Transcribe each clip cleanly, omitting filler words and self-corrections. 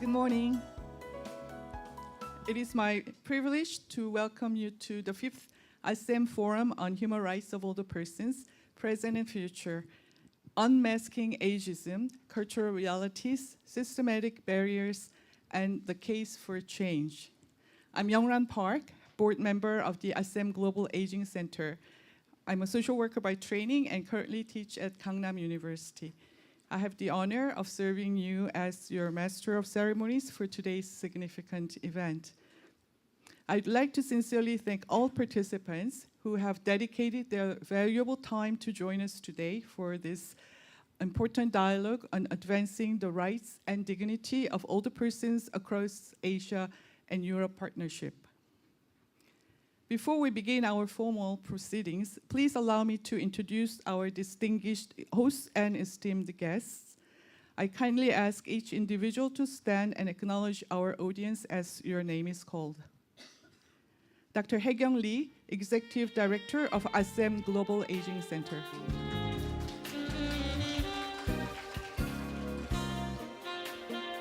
Good morning. It is my privilege to welcome you to the 5th ASEM Forum on Human Rights of Older Persons, Present and Future, Unmasking Ageism, Cultural Realities, Systematic Barriers, and the Case for Change. I'm Yeong-Ran Park, board member of the ASEM Global Aging Center. I'm a social worker by training and currently teach at Kangnam University. I have the honor of serving you as your Master of Ceremonies for today's significant event. I'd like to sincerely thank all participants who have dedicated their valuable time to join us today for this important dialogue on advancing the rights and dignity of older persons across Asia and Europe partnership. Before we begin our formal proceedings, please allow me to introduce our distinguished hosts and esteemed guests. I kindly ask each individual to stand and acknowledge our audience as your name is called. Dr. HyeKyung Lee, Executive Director of ASEM Global Aging Center.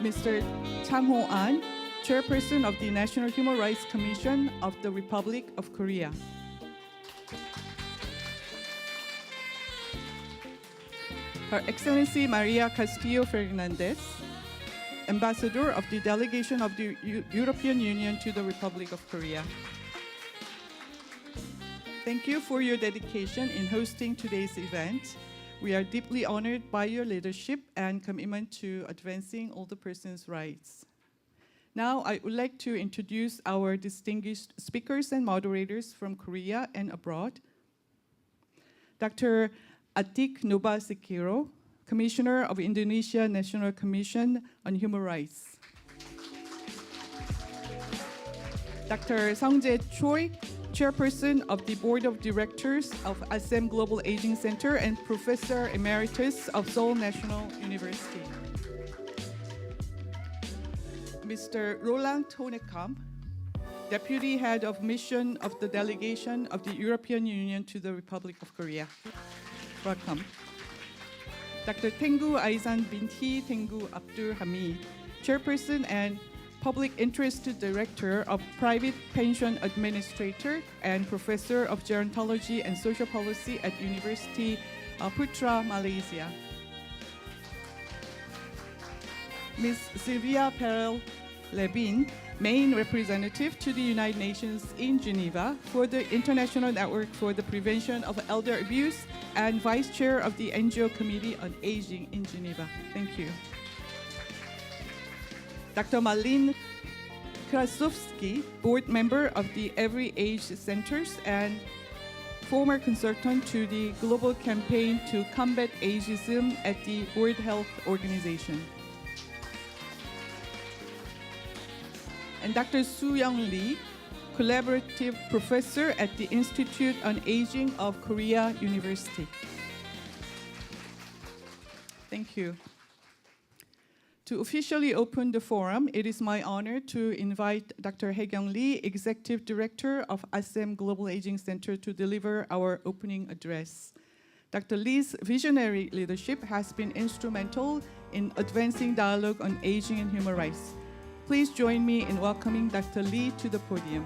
Mr. Chang, Chairperson of the National Human Rights Commission of the Republic of Korea. Her Excellency Maria Castillo Fernandez, Ambassador of the Delegation of the European Union to the Republic of Korea. Thank you for your dedication in hosting today's event. We are deeply honored by your leadership and commitment to advancing older persons' rights. Now, I would like to introduce our distinguished speakers and moderators from Korea and abroad. Dr. Atik Nobasekiro, Commissioner of Indonesia National Commission on Human Rights. Dr. Sung-jae Choi, Chairperson of the Board of Directors of ASEM Global Aging Center and Professor Emeritus of Seoul National University. Mr. Roland Tonekamp, Deputy Head of Mission of the Delegation of the European Union to the Republic of Korea. Welcome. Dr. Tenggu Aizan Binti Tenggu Abdul Hamid, Chairperson and Public Interest Director of Private Pension Administrator and Professor of Gerontology and Social Policy at University Putra, Malaysia. Ms. Sylvia Perel-Levin, Main Representative to the United Nations in Geneva for the International Network for the Prevention of Elder Abuse and Vice Chair of the NGO Committee on Aging in Geneva. Thank you. Dr. Malin Krasovsky, Board Member of the Every Age Centers and former consultant to the Global Campaign to Combat Ageism at the World Health Organization. And Dr. Soo-young Lee, Collaborative Professor at the Institute on Aging of Korea University. Thank you. To officially open the forum, it is my honor to invite Dr. HyeKyung Lee, Executive Director of ASEM Global Aging Center, to deliver our opening address. Dr. Lee's visionary leadership has been instrumental in advancing dialogue on aging and human rights. Please join me in welcoming Dr. Lee to the podium.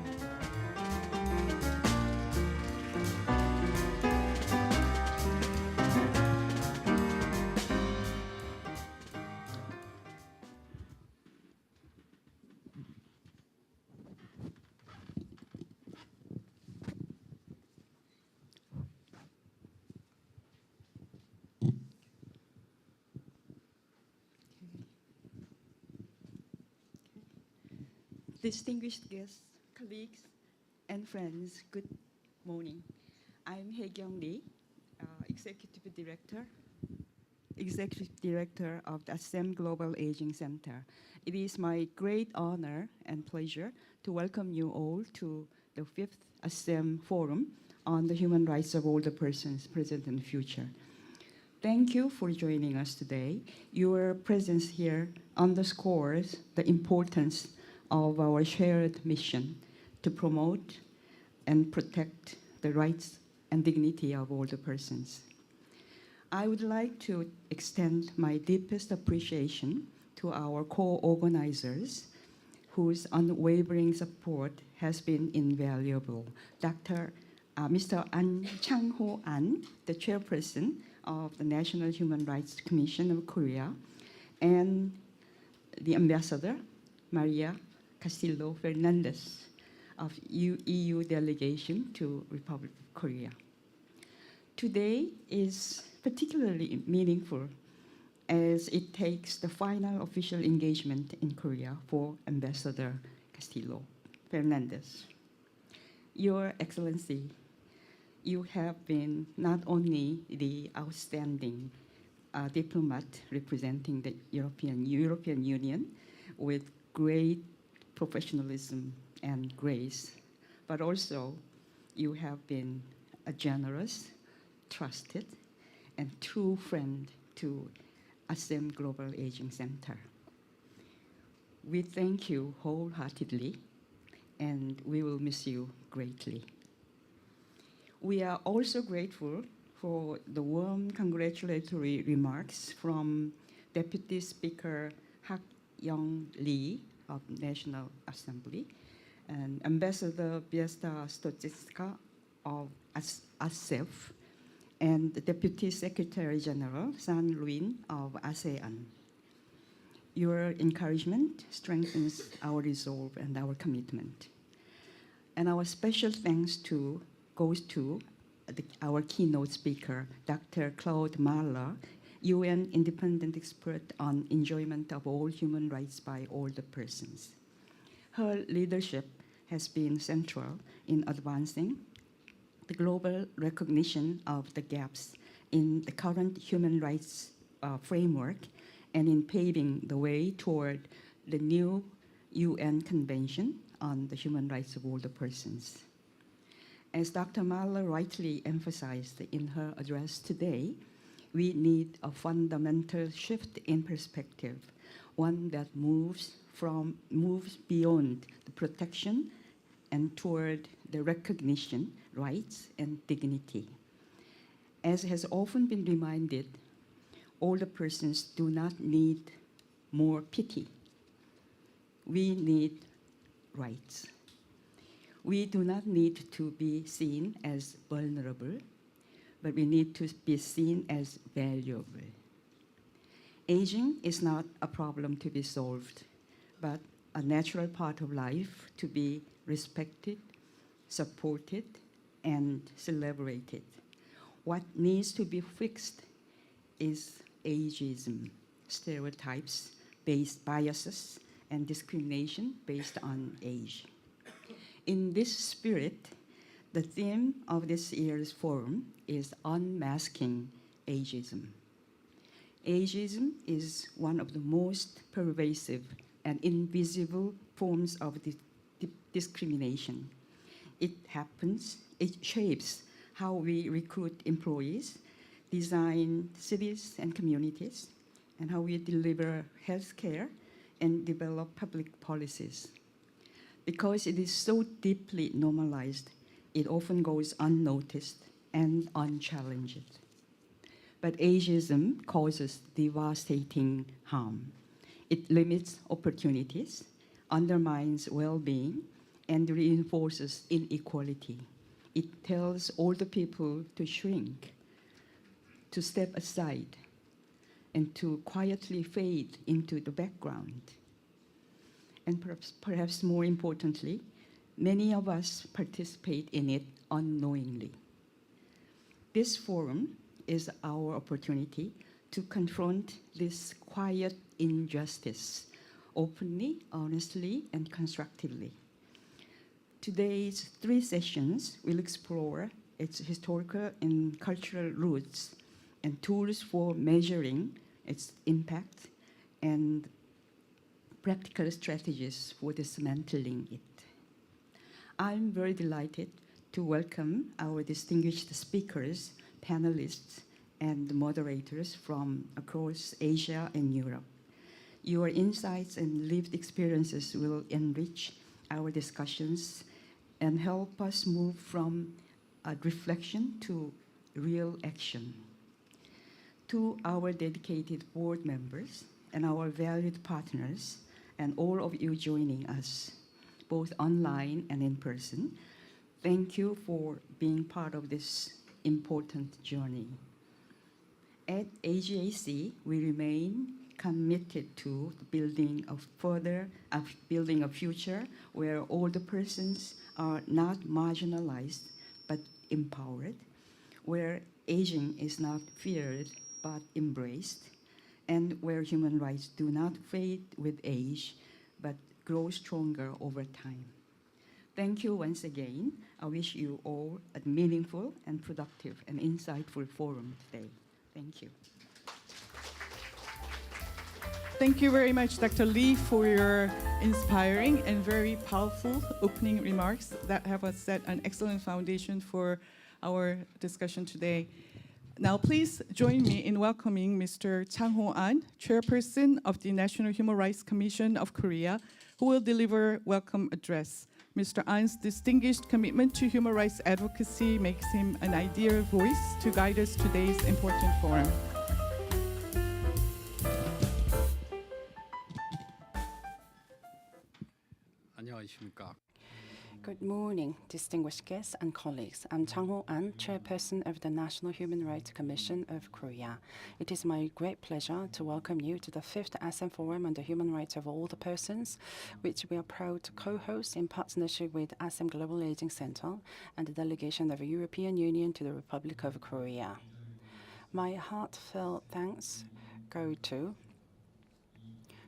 Distinguished guests, colleagues, and friends, good morning. I'm HyeKyung Lee, Executive Director of the ASEM Global Aging Center. It is my great honor and pleasure to welcome you all to the 5th ASEM Forum on the Human Rights of Older Persons, Present and Future. Thank you for joining us today. Your presence here underscores the importance of our shared mission to promote and protect the rights and dignity of older persons. I would like to extend my deepest appreciation to to our co-organizers, whose unwavering support has been invaluable. Mr. Chang Ho-an, the Chairperson of the National Human Rights Commission of Korea, and the Ambassador, Maria Castillo Fernandez, of EU delegation to Republic of Korea. Today is particularly meaningful as it takes the final official engagement in Korea for Ambassador Castillo Fernandez. Your Excellency, you have been not only the outstanding diplomat representing the European Union with great professionalism and grace, but also you have been a generous, trusted, and true friend to ASEM Global Aging Center. We thank you wholeheartedly, and we will miss you greatly. We are also grateful for the warm congratulatory remarks from Deputy Speaker Yeong-Ran Lee of National Assembly and Ambassador Biesta Stochinska of ASEF and the Deputy Secretary General San Luin of ASEAN. Your encouragement strengthens our resolve and our commitment. And our special thanks goes to our keynote speaker, Dr. Claude Mahler, UN independent expert on enjoyment of all human rights by older persons. Her leadership has been central in advancing the global recognition of the gaps in the current human rights framework and in paving the way toward the new UN Convention on the Human Rights of Older Persons. As Dr. Mahler rightly emphasized in her address today, we need a fundamental shift in perspective, one that moves beyond the protection and toward the recognition, rights, and dignity. As has often been reminded, older persons do not need more pity. We need rights. We do not need to be seen as vulnerable, but we need to be seen as valuable. Aging is not a problem to be solved, but a natural part of life to be respected, supported, and celebrated. What needs to be fixed is ageism, stereotypes, biases, and discrimination based on age. In this spirit, the theme of this year's forum is Unmasking Ageism. Ageism is one of the most pervasive and invisible forms of discrimination. It shapes how we recruit employees, design cities and communities, and how we deliver healthcare and develop public policies. Because it is so deeply normalized, it often goes unnoticed and unchallenged. But ageism causes devastating harm. It limits opportunities, undermines well-being, and reinforces inequality. It tells older people to shrink, to step aside, and to quietly fade into the background. And perhaps more importantly, many of us participate in it unknowingly. This forum is our opportunity to confront this quiet injustice openly, honestly, and constructively. Today's 3 sessions will explore its historical and cultural roots and tools for measuring its impact and practical strategies for dismantling it. I'm very delighted to welcome our distinguished speakers, panelists, and moderators from across Asia and Europe. Your insights and lived experiences will enrich our discussions and help us move from a reflection to real action. To our dedicated board members and our valued partners, and all of you joining us, both online and in person. Thank you for being part of this important journey. At AGAC, we remain committed to building a future where all the persons are not marginalized but empowered, where aging is not feared but embraced, and where human rights do not fade with age but grow stronger over time. Thank you once again. I wish you all a meaningful and productive and insightful forum today. Thank you. Thank you very much, Dr. Lee, for your inspiring and very powerful opening remarks that have set an excellent foundation for our discussion today. Now, please join me in welcoming Mr. Chang, Chairperson of the National Human Rights Commission of Korea, who will deliver welcome address. Mr. An's distinguished commitment to human rights advocacy makes him an ideal voice to guide us today's important forum. 안녕하십니까. Good morning, distinguished guests and colleagues. I'm Chang An, Chairperson of the National Human Rights Commission of Korea. It is my great pleasure to welcome you to the 5th ASEM Forum on the Human Rights of All the Persons, which we are proud to co-host in partnership with ASEM Global Aging Center and the delegation of the European Union to the Republic of Korea. My heartfelt thanks go to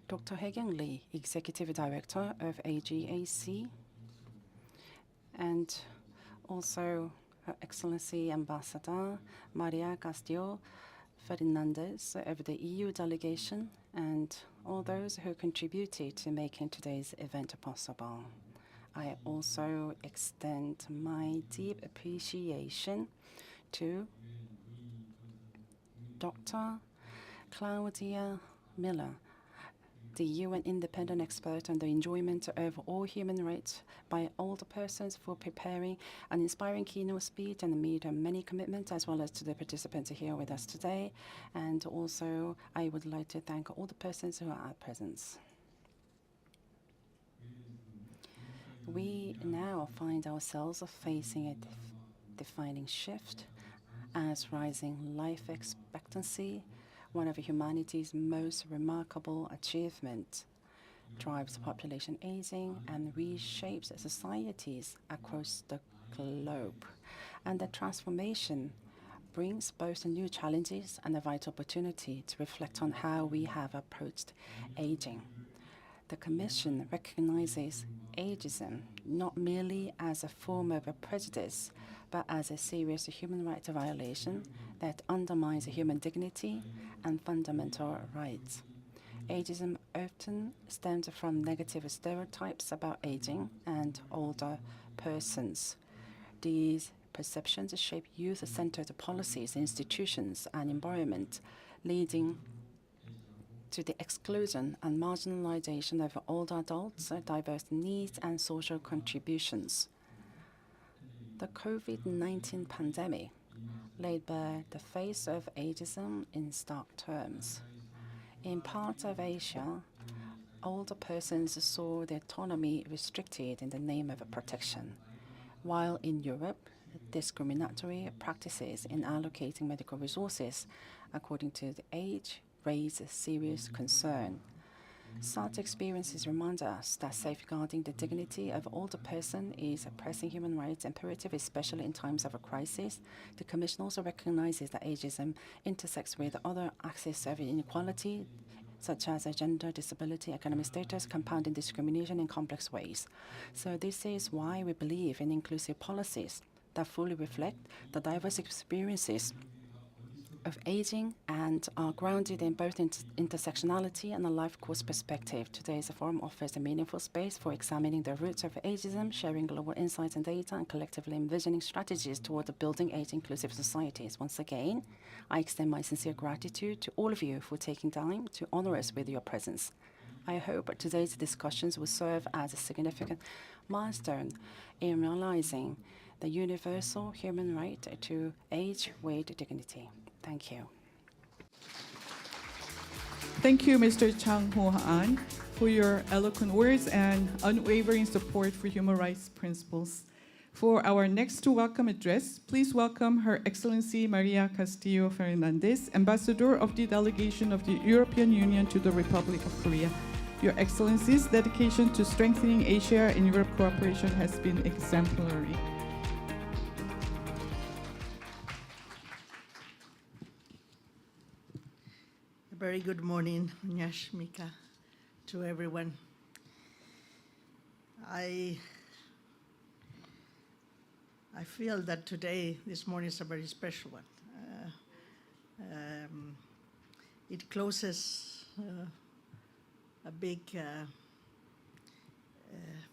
Dr. HyeKyung Lee, Executive Director of AGAC, and also Her Excellency Ambassador Maria Castillo Fernandez of the EU delegation, and all those who contributed to making today's event possible. I also extend my deep appreciation to Dr. Claudia Miller, the UN independent expert on the enjoyment of all human rights by all the persons, for preparing an inspiring keynote speech and meet many commitments, as well as to the participants here with us today. And also, I would like to thank all the persons who are present. We now find ourselves facing a defining shift as rising life expectancy, one of humanity's most remarkable achievements, drives population aging and reshapes societies across the globe. And the transformation brings both new challenges and a vital opportunity to reflect on how we have approached aging. The Commission recognizes ageism not merely as a form of a prejudice, but as a serious human rights violation that undermines human dignity and fundamental rights. Ageism often stems from negative stereotypes about aging and older persons. These perceptions shape youth-centered policies, institutions, and environment, leading to the exclusion and marginalization of older adults, diverse needs, and social contributions. The COVID-19 pandemic laid bare the face of ageism in stark terms. In parts of Asia, older persons saw their autonomy restricted in the name of protection, while in Europe, discriminatory practices in allocating medical resources according to the age raised serious concern. Such experiences remind us that safeguarding the dignity of older person is a pressing human rights imperative, especially in times of a crisis. The Commission also recognizes that ageism intersects with other axes of inequality, such as gender, disability, economic status, compounding discrimination in complex ways. So this is why we believe in inclusive policies that fully reflect the diverse experiences of aging and are grounded in both intersectionality and a life course perspective. Today's forum offers a meaningful space for examining the roots of ageism, sharing global insights and data, and collectively envisioning strategies toward building age-inclusive societies. Once again, I extend my sincere gratitude to all of you for taking time to honor us with your presence. I hope today's discussions will serve as a significant milestone in realizing the universal human right to age with dignity. Thank you. Thank you, Mr. Chang Ho-an, for your eloquent words and unwavering support for human rights principles. For our next to welcome address, please welcome Her Excellency Maria Castillo Fernandez, Ambassador of the Delegation of the European Union to the Republic of Korea. Your Excellency's dedication to strengthening Asia and Europe cooperation has been exemplary. A very good morning, 안녕하십니까, to everyone. I feel that today, this morning, is a very special one. It closes a big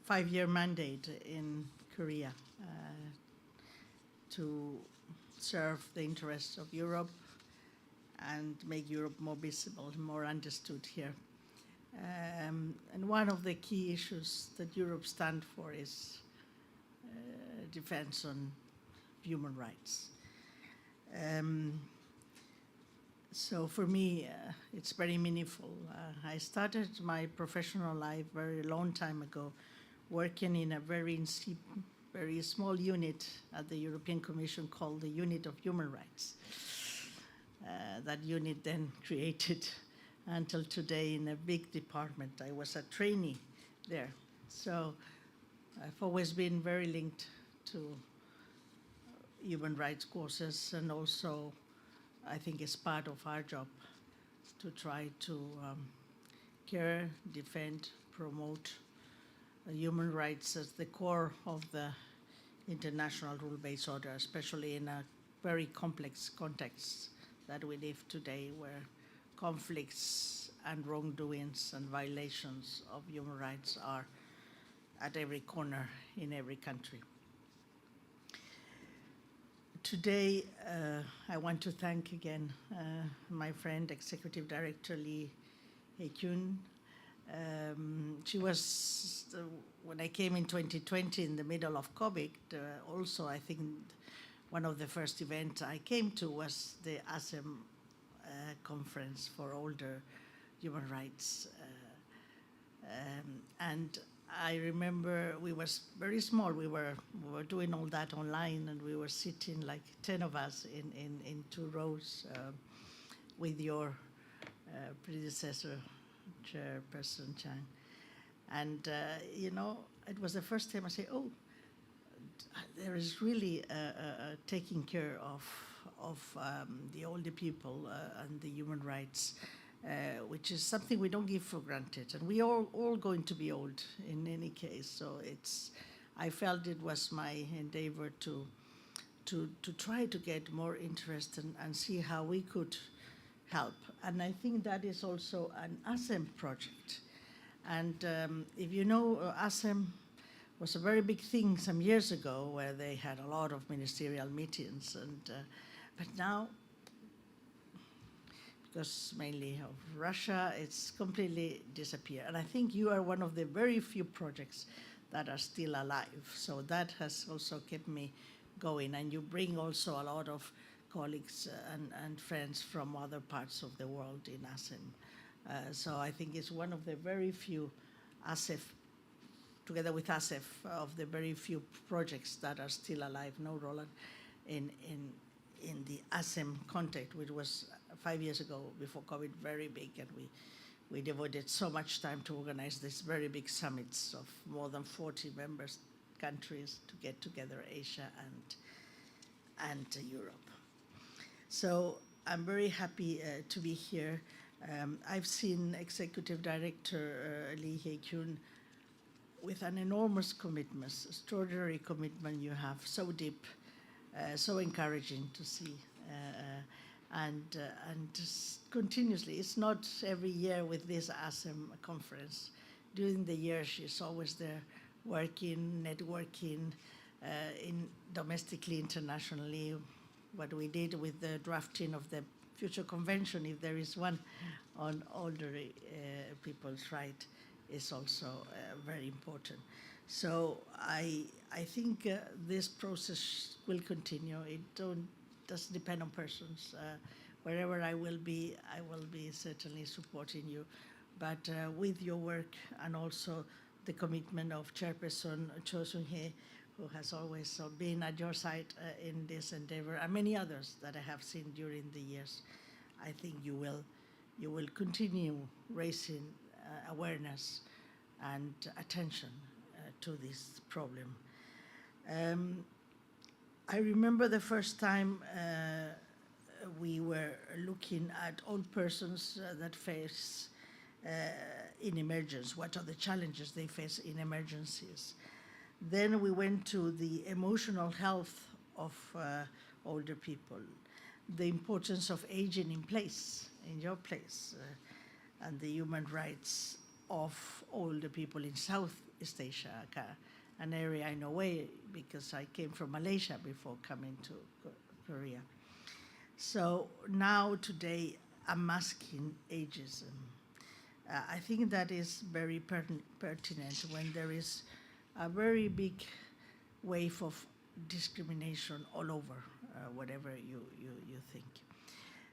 5-year mandate in Korea to serve the interests of Europe and make Europe more visible, more understood here. And one of the key issues that Europe stands for is defense on human rights. So for me, it's very meaningful. I started my professional life very long time ago, working in a very small unit at the European Commission called the Unit of Human Rights. That unit then created until today in a big department. I was a trainee there. So I've always been very linked to human rights causes, and also I think it's part of our job to try to care, defend, promote human rights as the core of the international rule-based order, especially in a very complex context that we live today, where conflicts and wrongdoings and violations of human rights are at every corner in every country. Today, I want to thank again my friend, Executive Director HyeKyung. She was, when I came in 2020 in the middle of COVID, also I think one of the first events I came to was the ASEM conference for older human rights. And I remember we was very small. We were doing all that online, and we were sitting like 10 of us in 2 rows with your predecessor, Chairperson Chang. And you know, it was the first time I say, oh, there is really taking care of the older people and the human rights, which is something we don't give for granted. And we are all going to be old in any case. So I felt it was my endeavor to try to get more interest and see how we could help. And I think that is also an ASEM project. And if you know, ASEM was a very big thing some years ago, where they had a lot of ministerial meetings. And but now, because mainly of Russia, it's completely disappeared. And I think you are one of the very few projects that are still alive. So that has also kept me going. And you bring also a lot of colleagues and friends from other parts of the world in ASEM. So I think it's one of the very few ASEF, together with ASEF, of the very few projects that are still alive. No, Roland, in the ASEM context, which was 5 years ago, before COVID, very big, and we devoted so much time to organize these very big summits of more than 40 member countries to get together Asia and Europe. So I'm very happy to be here. I've seen Executive Director HyeKyung with an enormous commitment, extraordinary commitment you have, so deep, so encouraging to see. And just continuously, it's not every year with this ASEM conference. During the year, she's always there working, networking, domestically, internationally. What we did with the drafting of the future convention, if there is one, on older people's rights, is also very important. So I think this process will continue. It doesn't depend on persons. wherever I will be certainly supporting you. But with your work and also the commitment of Chairperson Cho Sung-hee, who has always been at your side in this endeavor, and many others that I have seen during the years, I think you will continue raising awareness and attention to this problem. I remember the first time we were looking at old persons that face in emergency, what are the challenges they face in emergencies. Then we went to the emotional health of older people, the importance of aging in place, in your place, and the human rights of older people in Southeast Asia, an area I know well because I came from Malaysia before coming to Korea. So now today, Unmasking ageism. I think that is very pertinent when there is a very big wave of discrimination all over, whatever you think.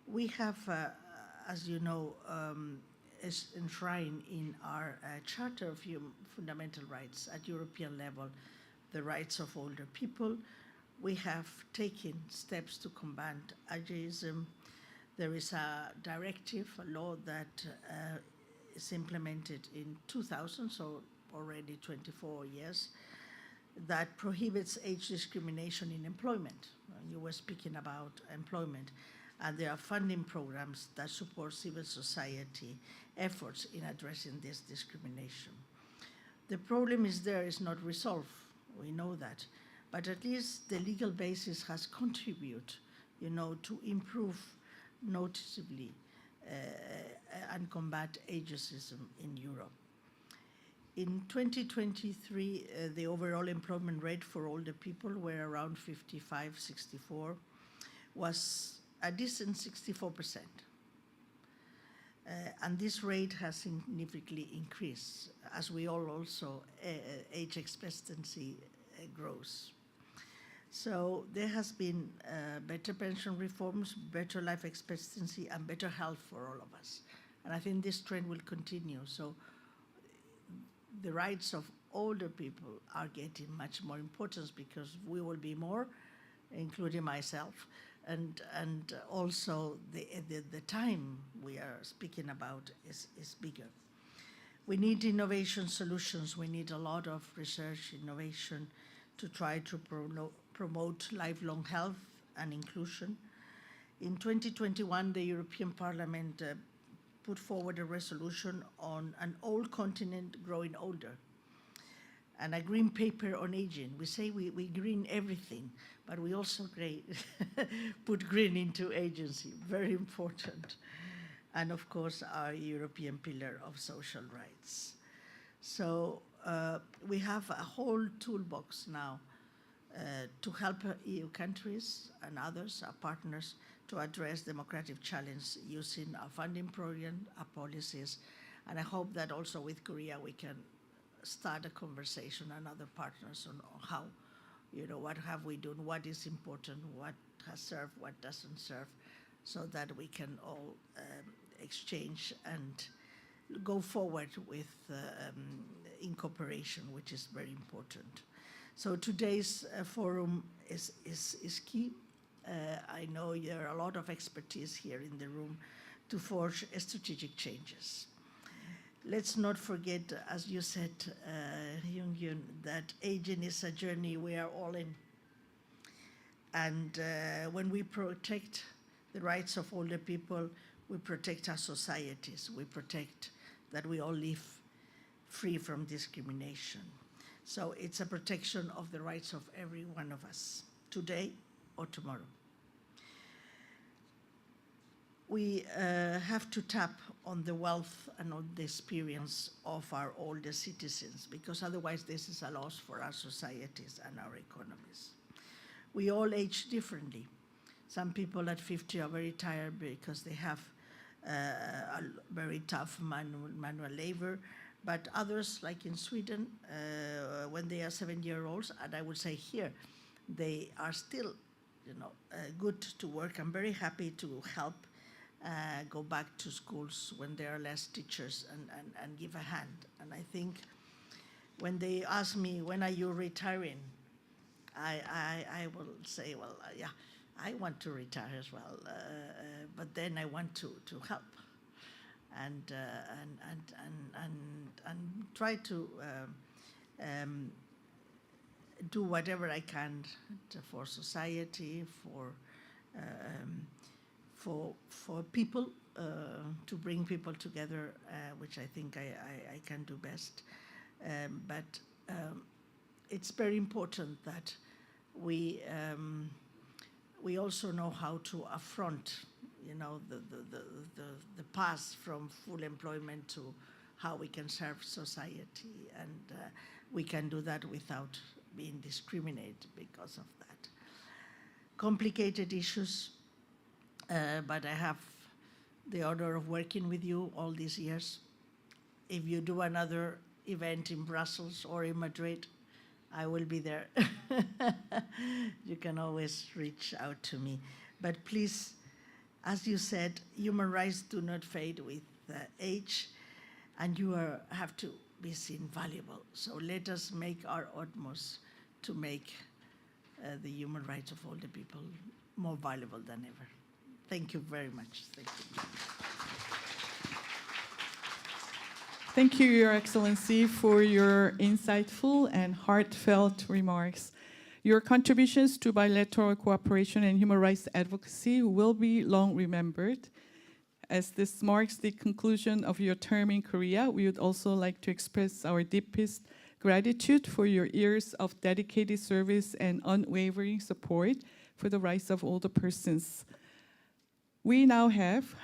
We have, as you know, is enshrined in our Charter of Fundamental Rights at European level, the rights of older people. We have taken steps to combat ageism. There is a directive, a law that is implemented in 2000, so already 24 years, that prohibits age discrimination in employment. You were speaking about employment, and there are funding programs that support civil society efforts in addressing this discrimination. The problem is not resolved, we know that, but at least the legal basis has contributed, to improve noticeably and combat ageism in Europe. In 2023, the overall employment rate for older people were around 55, 64, was a decent 64%. And this rate has significantly increased as we all also age expectancy grows. So there has been better pension reforms, better life expectancy, and better health for all of us. And I think this trend will continue. So the rights of older people are getting much more importance because we will be more, including myself, and also the time we are speaking about is bigger. We need innovation solutions. We need a lot of research, innovation to try to promote lifelong health and inclusion. In 2021, the European Parliament put forward a resolution on an old continent growing older and a green paper on aging. We say we green everything, but we also put green into agency, very important. And of course, our European pillar of social rights. So we have a whole toolbox now to help EU countries and others, our partners, to address democratic challenge using our funding program, our policies, and I hope that also with Korea we can start a conversation and other partners on how, what have we done, what is important, what has served, what doesn't serve, so that we can all exchange and go forward with in cooperation, which is very important. So today's forum is key. I know there are a lot of expertise here in the room to forge strategic changes. Let's not forget, as you said, Yeong-Ran, that aging is a journey we are all in. And when we protect the rights of older people, we protect our societies. We protect that we all live free from discrimination. So it's a protection of the rights of every one of us, today or tomorrow. We have to tap on the wealth and on the experience of our older citizens, because otherwise this is a loss for our societies and our economies. We all age differently. Some people at 50 are very tired because they have a very tough manual labor, but others, like in Sweden, when they are 7-year-olds, and I would say here, they are still, good to work. I'm very happy to help go back to schools when there are less teachers and give a hand. And I think when they ask me, when are you retiring? I will say, well, yeah, I want to retire as well, but then I want to help and try to do whatever I can for society, for people, to bring people together, which I think I can do best. But it's very important that we also know how to affront, you know, the path from full employment to how we can serve society, and we can do that without being discriminated because of that. Complicated issues, but I have the honor of working with you all these years. If you do another event in Brussels or in Madrid, I will be there. You can always reach out to me. But please, as you said, human rights do not fade with age, and you have to be seen valuable. So let us make our utmost to make the human rights of all the people more valuable than ever. Thank you very much. Thank you. Thank you, Your Excellency, for your insightful and heartfelt remarks. Your contributions to bilateral cooperation and human rights advocacy will be long remembered. As this marks the conclusion of your term in Korea, we would also like to express our deepest gratitude for your years of dedicated service and unwavering support for the rights of older persons. We now have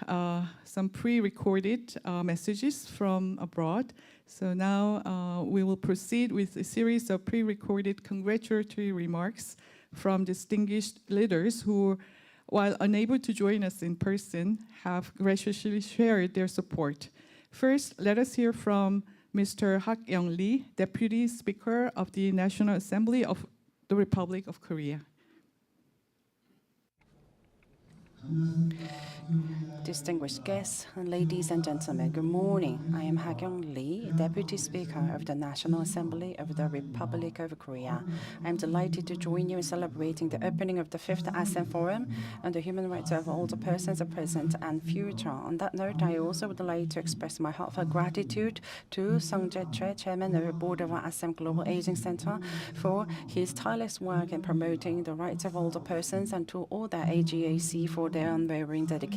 some pre-recorded messages from abroad. So now we will proceed with a series of pre-recorded congratulatory remarks from distinguished leaders who, while unable to join us in person, have graciously shared their support. First, let us hear from Mr. HyeKyung Lee, Deputy Speaker of the National Assembly of the Republic of Korea. Distinguished guests, ladies and gentlemen, good morning. I am HyeKyung Lee, Deputy Speaker of the National Assembly of the Republic of Korea. I am delighted to join you in celebrating the opening of the 5th ASEM Forum on the human rights of older persons, present and future. On that note, I also would like to express my heartfelt gratitude to Sung Jae-choi, Chairman of the Board of ASEM Global Aging Center, for his tireless work in promoting the rights of older persons, and to all the AGAC for their unwavering dedication.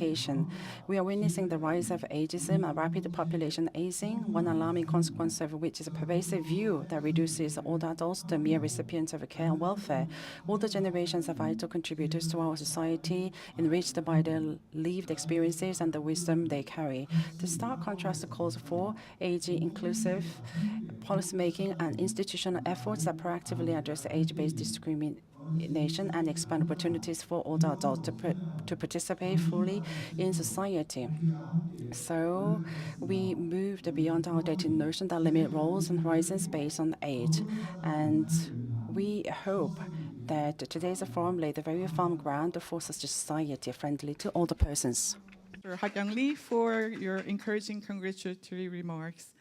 We are witnessing the rise of ageism, a rapid population aging, one alarming consequence of which is a pervasive view that reduces older adults to mere recipients of care and welfare. Older generations are vital contributors to our society, enriched by their lived experiences and the wisdom they carry. The stark contrast calls for age-inclusive policymaking and institutional efforts that proactively address age-based discrimination and expand opportunities for older adults to participate fully in society. So we moved beyond our outdated notion that limit roles and horizons based on age. And we hope that today's forum laid a very firm ground for such a society friendly to older persons. Mr. HyeKyung Lee, for your encouraging congratulatory remarks.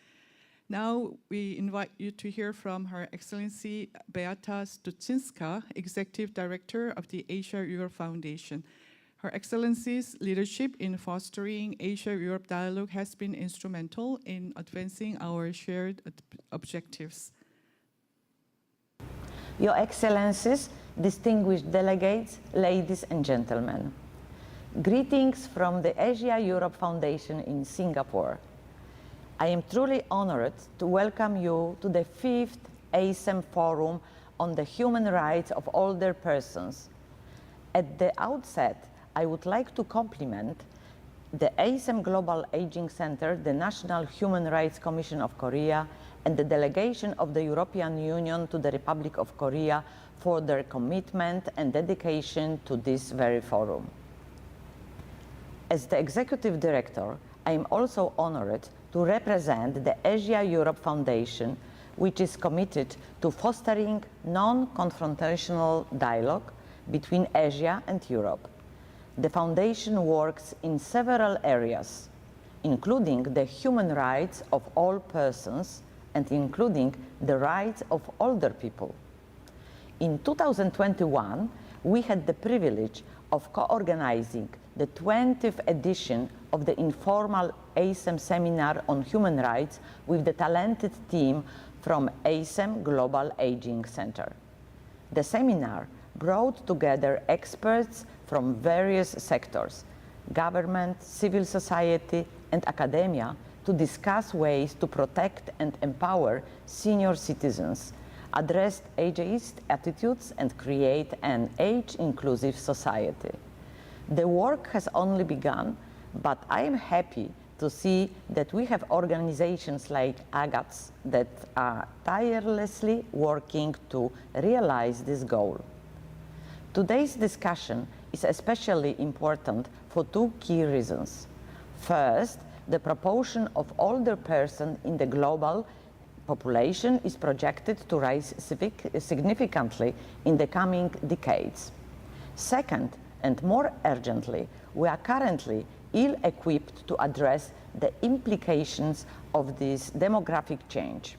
Now we invite you to hear from Her Excellency Beata Stochinska, Executive Director of the Asia-Europe Foundation. Her Excellency's leadership in fostering Asia-Europe dialogue has been instrumental in advancing our shared objectives. Your Excellencies, distinguished delegates, ladies and gentlemen. Greetings from the Asia-Europe Foundation in Singapore. I am truly honored to welcome you to the 5th ASEM Forum on the Human Rights of Older Persons. At the outset, I would like to compliment the ASEM Global Aging Center, the National Human Rights Commission of Korea, and the delegation of the European Union to the Republic of Korea for their commitment and dedication to this very forum. As the Executive Director, I am also honored to represent the Asia-Europe Foundation, which is committed to fostering non-confrontational dialogue between Asia and Europe. the Foundation works in several areas, including the human rights of all persons and including the rights of older people. In 2021, we had the privilege of co-organizing the 20th edition of the informal ASEM seminar on human rights with the talented team from ASEM Global Aging Center. The seminar brought together experts from various sectors, government, civil society, and academia to discuss ways to protect and empower senior citizens, address ageist attitudes, and create an age-inclusive society. The work has only begun, but I am happy to see that we have organizations like AGAC that are tirelessly working to realize this goal. Today's discussion is especially important for two key reasons. First, the proportion of older persons in the global population is projected to rise significantly in the coming decades. Second, and more urgently, we are currently ill-equipped to address the implications of this demographic change.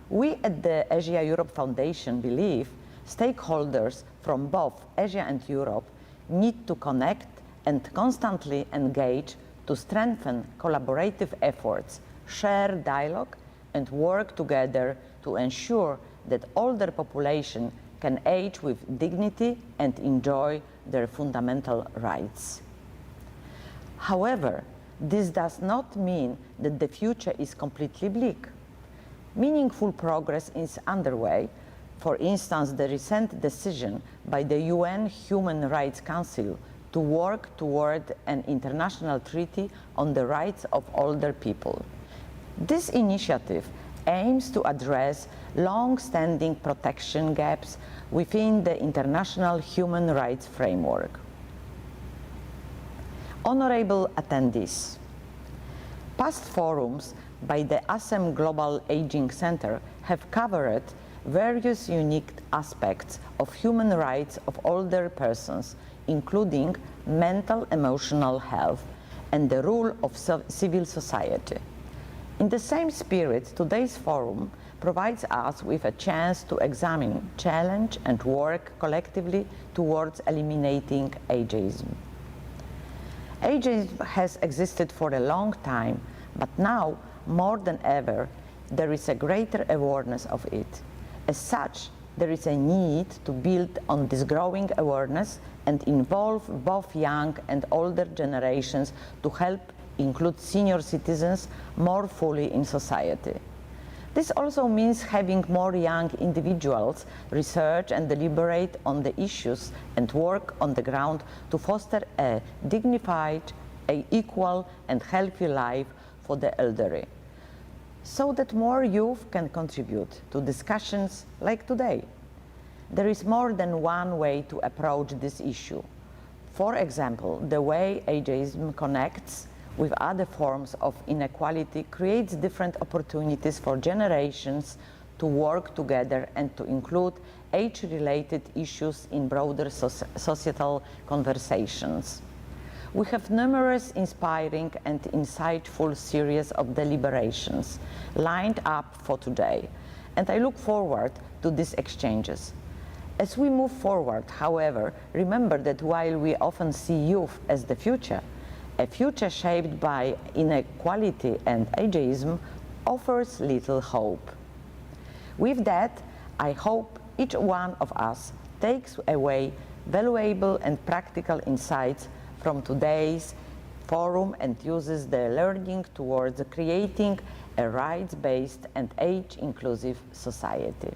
We at the Asia-Europe Foundation believe stakeholders from both Asia and Europe need to connect and constantly engage to strengthen collaborative efforts, share dialogue, and work together to ensure that older population can age with dignity and enjoy their fundamental rights. However, this does not mean that the future is completely bleak. Meaningful progress is underway. For instance, the recent decision by the UN Human Rights Council to work toward an international treaty on the rights of older people. This initiative aims to address long-standing protection gaps within the international human rights framework. Honorable attendees, past forums by the ASEM Global Aging Center have covered various unique aspects of human rights of older persons, including mental, emotional health, and the role of civil society. In the same spirit, today's forum provides us with a chance to examine, challenge, and work collectively towards eliminating ageism. Ageism has existed for a long time, but now, more than ever, there is a greater awareness of it. As such, there is a need to build on this growing awareness and involve both young and older generations to help include senior citizens more fully in society. This also means having more young individuals research and deliberate on the issues and work on the ground to foster a dignified, equal, and healthy life for the elderly, so that more youth can contribute to discussions like today. There is more than one way to approach this issue. For example, the way ageism connects with other forms of inequality creates different opportunities for generations to work together and to include age-related issues in broader societal conversations. We have numerous inspiring and insightful series of deliberations lined up for today, and I look forward to these exchanges. As we move forward, however, remember that while we often see youth as the future, a future shaped by inequality and ageism offers little hope. With that, I hope each one of us takes away valuable and practical insights from today's forum and uses the learning towards creating a rights-based and age-inclusive society.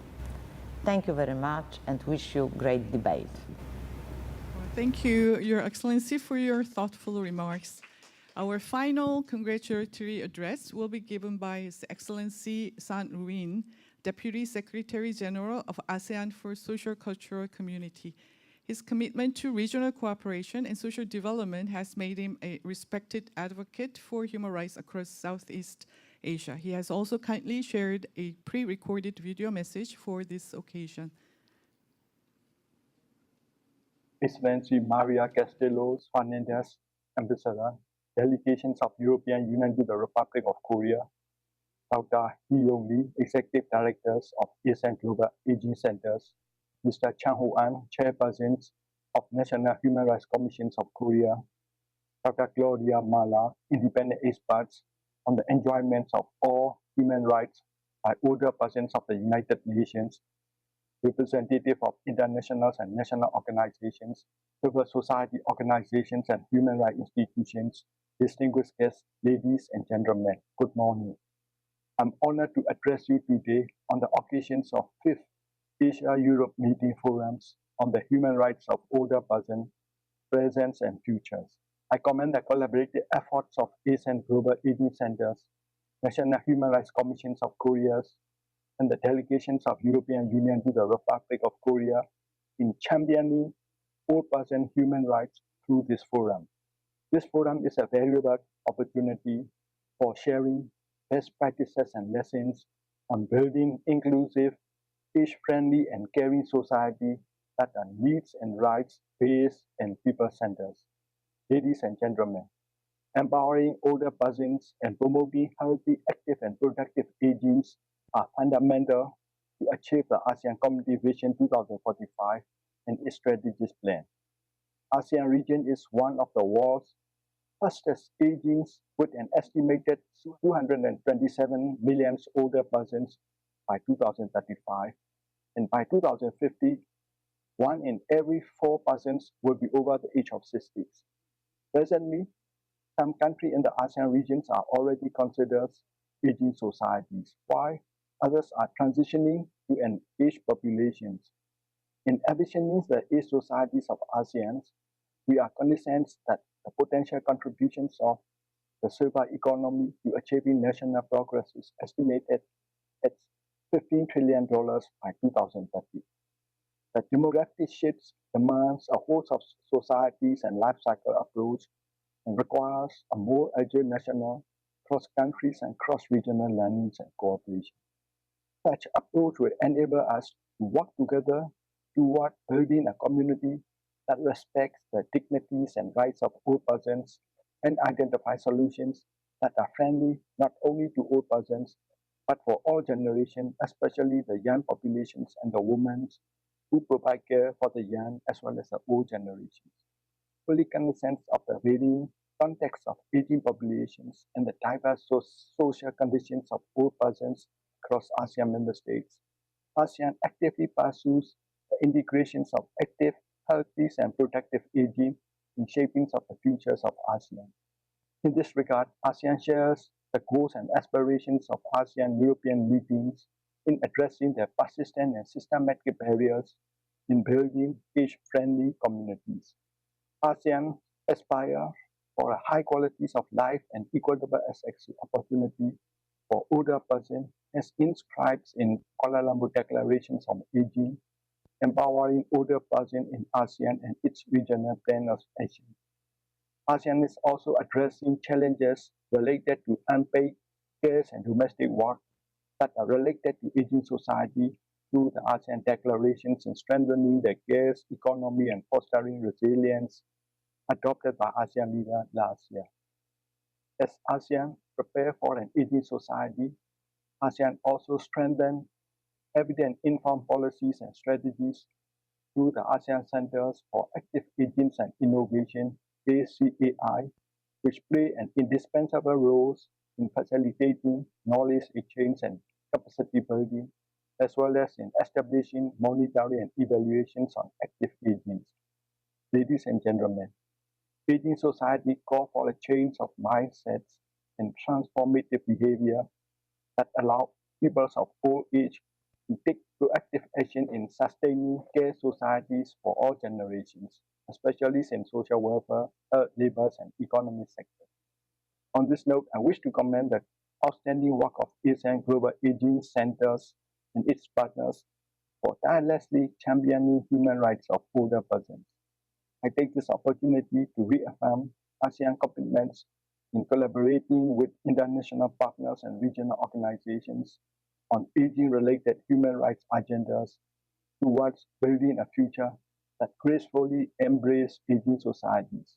Thank you very much and wish you great debate. Thank you, Your Excellency, for your thoughtful remarks. Our final congratulatory address will be given by His Excellency San Ruin, Deputy Secretary General of ASEAN for Socio-Cultural Community. His commitment to regional cooperation and social development has made him a respected advocate for human rights across Southeast Asia. He has also kindly shared a pre-recorded video message for this occasion. Excellency Maria Castelos Fernandez, Ambassador, delegations of European Union to the Republic of Korea, Dr. Yeong-Ran, Executive Directors of ASEM Global Aging Centers, Mr. Chang, Chairpersons of National Human Rights Commissions of Korea, Dr. Claudia Mala, independent experts on the enjoyment of all human rights by older persons of the United Nations, representative of international and national organizations, civil society organizations, and human rights institutions, distinguished guests, ladies and gentlemen, good morning. I'm honored to address you today on the occasions of 5th Asia-Europe Meeting Forums on the human rights of older persons, present and futures. I commend the collaborative efforts of ASEM Global Aging Centers, National Human Rights Commissions of Korea, and the delegations of European Union to the Republic of Korea in championing old person human rights through this forum. This forum is a valuable opportunity for sharing best practices and lessons on building inclusive, age-friendly, and caring society that are needs and rights-based and people-centered. Ladies and gentlemen, empowering older persons and promoting healthy, active, and productive aging are fundamental to achieve the ASEAN Community Vision 2045 and its strategic plan. ASEAN region is one of the world's fastest aging, with an estimated 227 million older persons by 2035, and by 2050, 1 in every 4 persons will be over the age of 60. Presently, some countries in the ASEAN regions are already considered aging societies, while others are transitioning to an aged population. In envisioning the aged societies of ASEAN, we are cognizant that the potential contributions of the silver economy to achieving national progress is estimated at $15 trillion by 2030. The demographic shifts demands a host of societies and life cycle approach and requires a more agile national, cross-countries, and cross-regional learnings and cooperation. Such approach will enable us to work together toward building a community that respects the dignities and rights of old persons and identify solutions that are friendly not only to old persons, but for all generations, especially the young populations and the women who provide care for the young as well as the old generations. Fully cognizant of the varying context of aging populations and the diverse social conditions of old persons across ASEAN member states, ASEAN actively pursues the integrations of active, healthy, and productive aging in shaping of the futures of ASEAN. In this regard, ASEAN shares the goals and aspirations of ASEAN-European meetings in addressing the persistent and systematic barriers in building age-friendly communities. ASEAN aspires for a high qualities of life and equitable access opportunity for older persons as inscribed in Kuala Lumpur Declarations on Aging, empowering older persons in ASEAN and its regional plan of action. ASEAN is also addressing challenges related to unpaid care and domestic work that are related to aging society through the ASEAN declarations in strengthening the care economy and fostering resilience adopted by ASEAN leaders last year. As ASEAN prepares for an aging society, ASEAN also strengthens evidence-informed policies and strategies through the ASEAN Centers for Active Aging and Innovation, ACAI, which play an indispensable role in facilitating knowledge exchange and capacity building, as well as in establishing monitoring and evaluations on active aging. Ladies and gentlemen, aging society calls for a change of mindsets and transformative behavior that allow people of old age to take proactive action in sustaining care societies for all generations, especially in social welfare, labor, and economic sectors. On this note, I wish to commend the outstanding work of ASEAN Global Aging Centers and its partners for tirelessly championing human rights of older persons. I take this opportunity to reaffirm ASEAN commitments in collaborating with international partners and regional organizations on aging-related human rights agendas towards building a future that gracefully embrace aging societies.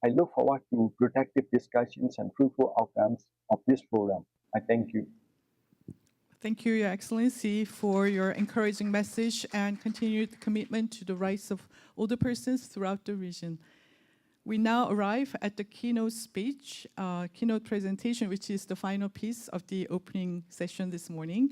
I look forward to productive discussions and fruitful outcomes of this forum. I thank you. Thank you, Your Excellency, for your encouraging message and continued commitment to the rights of older persons throughout the region. We now arrive at the keynote speech, keynote presentation, which is the final piece of the opening session this morning.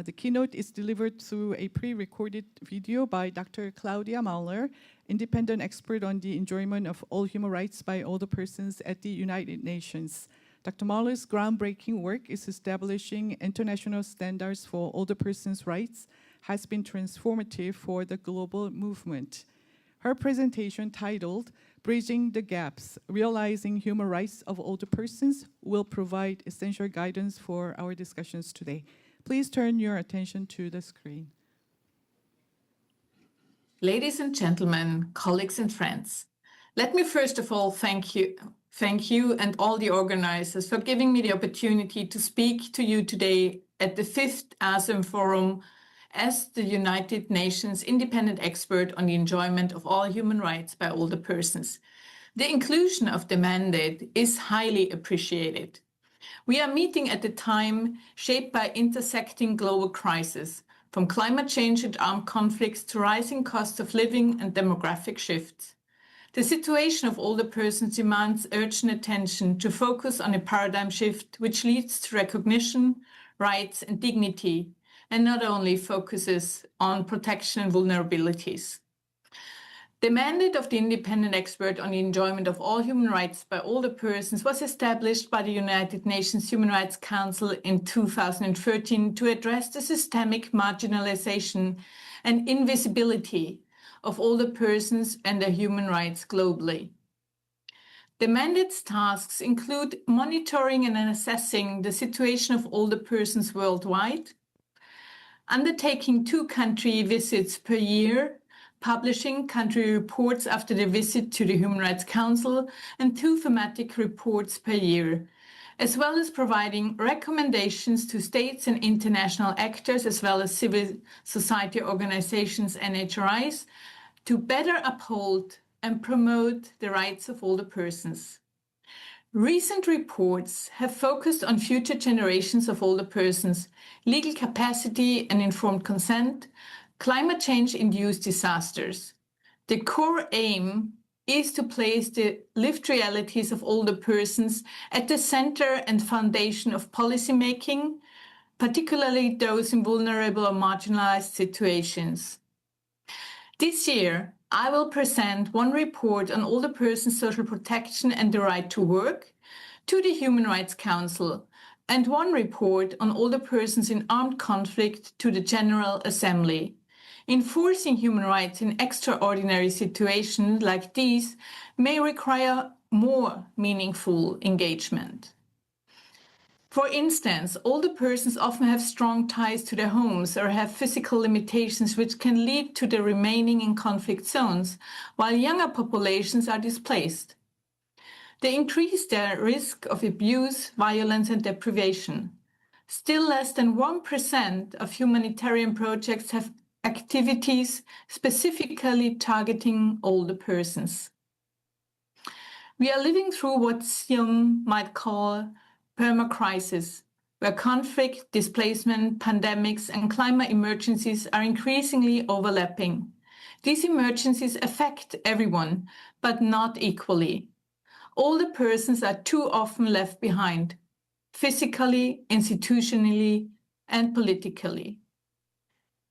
The keynote is delivered through a pre-recorded video by Dr. Claudia Mahler, independent expert on the enjoyment of all human rights by older persons at the United Nations. Dr. Mahler's groundbreaking work is establishing international standards for older persons' rights has been transformative for the global movement. Her presentation, titled Bridging the Gaps, Realizing Human Rights of Older Persons, will provide essential guidance for our discussions today. Please turn your attention to the screen. Ladies and gentlemen, colleagues and friends, let me first of all thank you and all the organizers for giving me the opportunity to speak to you today at the 5th ASEM Forum as the United Nations independent expert on the enjoyment of all human rights by older persons. The inclusion of the mandate is highly appreciated. We are meeting at a time shaped by intersecting global crises, from climate change and armed conflicts to rising costs of living and demographic shifts. The situation of older persons demands urgent attention to focus on a paradigm shift which leads to recognition, rights, and dignity, and not only focuses on protection and vulnerabilities. The mandate of the independent expert on the enjoyment of all human rights by older persons was established by the United Nations Human Rights Council in 2013 to address the systemic marginalization and invisibility of older persons and their human rights globally. The mandate's tasks include monitoring and assessing the situation of older persons worldwide, undertaking 2 country visits per year, publishing country reports after the visit to the Human Rights Council, and 2 thematic reports per year, as well as providing recommendations to states and international actors, as well as civil society organizations and HRIs, to better uphold and promote the rights of older persons. Recent reports have focused on future generations of older persons, legal capacity and informed consent, climate change-induced disasters. The core aim is to place the lived realities of older persons at the center and foundation of policymaking, particularly those in vulnerable or marginalized situations. This year, I will present 1 report on older persons' social protection and the right to work to the Human Rights Council, and 1 report on older persons in armed conflict to the General Assembly. Enforcing human rights in extraordinary situations like these may require more meaningful engagement. For instance, older persons often have strong ties to their homes or have physical limitations which can lead to their remaining in conflict zones, while younger populations are displaced. They increase their risk of abuse, violence, and deprivation. Still less than 1% of humanitarian projects have activities specifically targeting older persons. We are living through what some might call perma-crisis, where conflict, displacement, pandemics, and climate emergencies are increasingly overlapping. These emergencies affect everyone, but not equally. Older persons are too often left behind, physically, institutionally, and politically.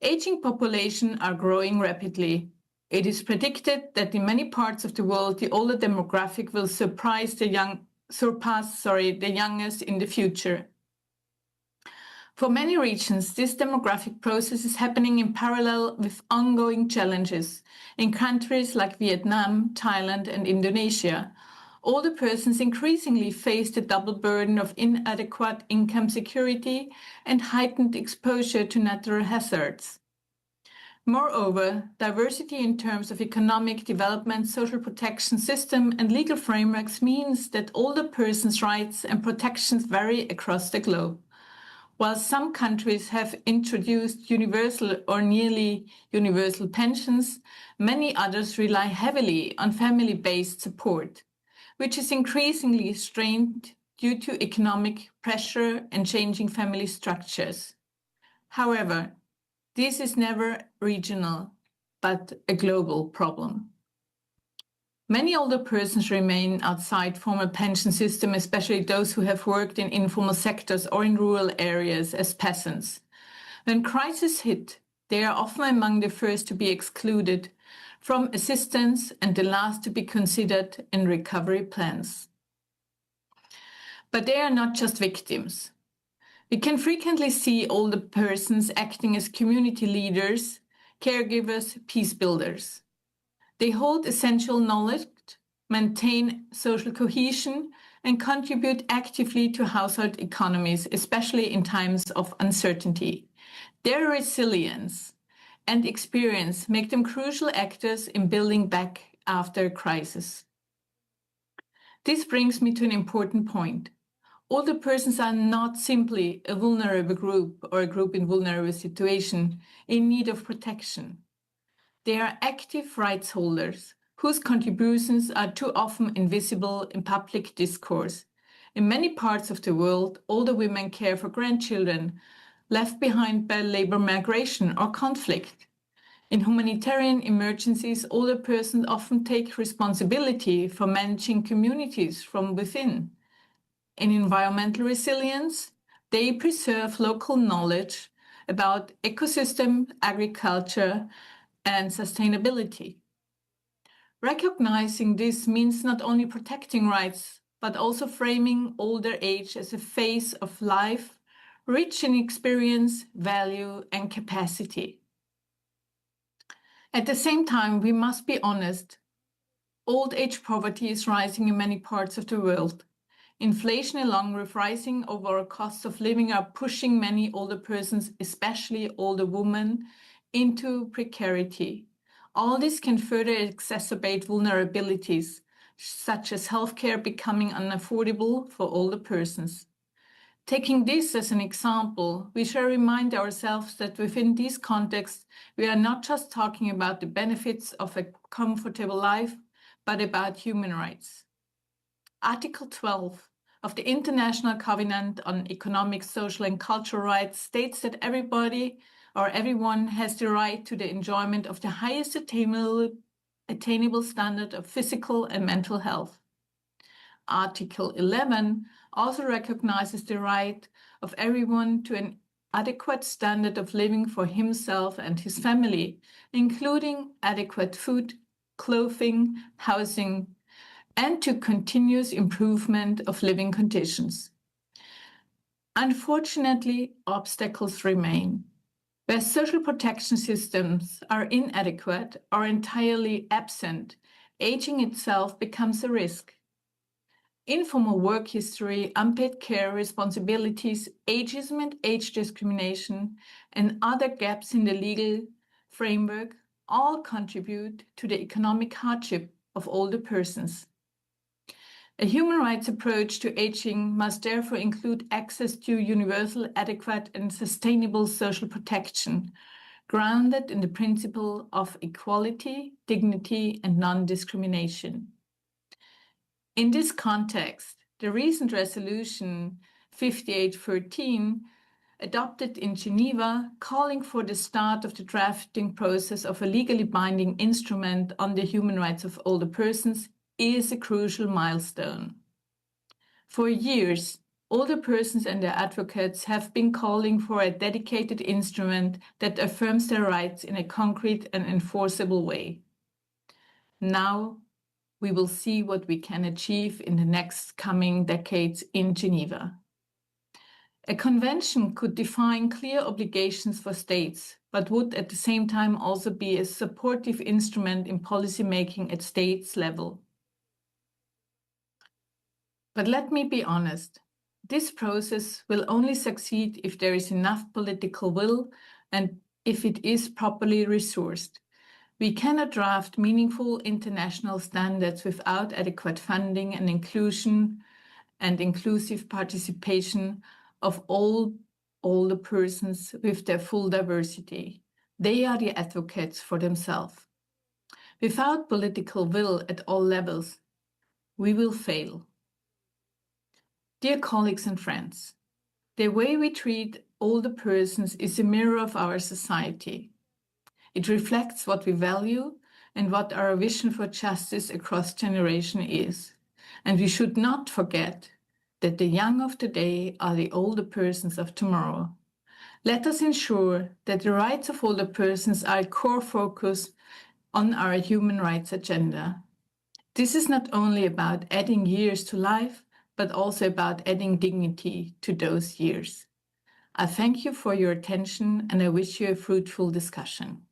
Aging populations are growing rapidly. It is predicted that in many parts of the world, the older demographic will surpass the youngest in the future. For many regions, this demographic process is happening in parallel with ongoing challenges. In countries like Vietnam, Thailand, and Indonesia, older persons increasingly face the double burden of inadequate income security and heightened exposure to natural hazards. Moreover, diversity in terms of economic development, social protection system, and legal frameworks means that older persons' rights and protections vary across the globe. While some countries have introduced universal or nearly universal pensions, many others rely heavily on family-based support, which is increasingly strained due to economic pressure and changing family structures. However, this is never regional, but a global problem. Many older persons remain outside formal pension system, especially those who have worked in informal sectors or in rural areas as peasants. When crises hit, they are often among the first to be excluded from assistance and the last to be considered in recovery plans. But they are not just victims. We can frequently see older persons acting as community leaders, caregivers, peace builders. They hold essential knowledge, maintain social cohesion, and contribute actively to household economies, especially in times of uncertainty. Their resilience and experience make them crucial actors in building back after a crisis. This brings me to an important point. Older persons are not simply a vulnerable group or a group in vulnerable situation in need of protection. They are active rights holders whose contributions are too often invisible in public discourse. In many parts of the world, older women care for grandchildren left behind by labor migration or conflict. In humanitarian emergencies, older persons often take responsibility for managing communities from within. In environmental resilience, they preserve local knowledge about ecosystem, agriculture, and sustainability. Recognizing this means not only protecting rights, but also framing older age as a phase of life rich in experience, value, and capacity. At the same time, we must be honest. Old age poverty is rising in many parts of the world. Inflation, along with rising overall costs of living, are pushing many older persons, especially older women, into precarity. All this can further exacerbate vulnerabilities, such as healthcare becoming unaffordable for older persons. Taking this as an example, we shall remind ourselves that within this context, we are not just talking about the benefits of a comfortable life, but about human rights. Article 12 of the International Covenant on Economic, Social, and Cultural Rights states that everybody or everyone has the right to the enjoyment of the highest attainable standard of physical and mental health. Article 11 also recognizes the right of everyone to an adequate standard of living for himself and his family, including adequate food, clothing, housing, and to continuous improvement of living conditions. Unfortunately, obstacles remain. Where social protection systems are inadequate or entirely absent, aging itself becomes a risk. Informal work history, unpaid care responsibilities, ageism and age discrimination, and other gaps in the legal framework all contribute to the economic hardship of older persons. A human rights approach to aging must therefore include access to universal, adequate, and sustainable social protection, grounded in the principle of equality, dignity, and non-discrimination. In this context, the recent resolution 5813, adopted in Geneva, calling for the start of the drafting process of a legally binding instrument on the human rights of older persons, is a crucial milestone. For years, older persons and their advocates have been calling for a dedicated instrument that affirms their rights in a concrete and enforceable way. Now, we will see what we can achieve in the next coming decades in Geneva. A convention could define clear obligations for states, but would at the same time also be a supportive instrument in policymaking at states level. But let me be honest, this process will only succeed if there is enough political will and if it is properly resourced. We cannot draft meaningful international standards without adequate funding and inclusion and inclusive participation of all older persons with their full diversity. They are the advocates for themselves. Without political will at all levels, we will fail. Dear colleagues and friends, the way we treat older persons is a mirror of our society. It reflects what we value and what our vision for justice across generations is. And we should not forget that the young of today are the older persons of tomorrow. Let us ensure that the rights of older persons are a core focus on our human rights agenda. This is not only about adding years to life, but also about adding dignity to those years. I thank you for your attention and I wish you a fruitful discussion.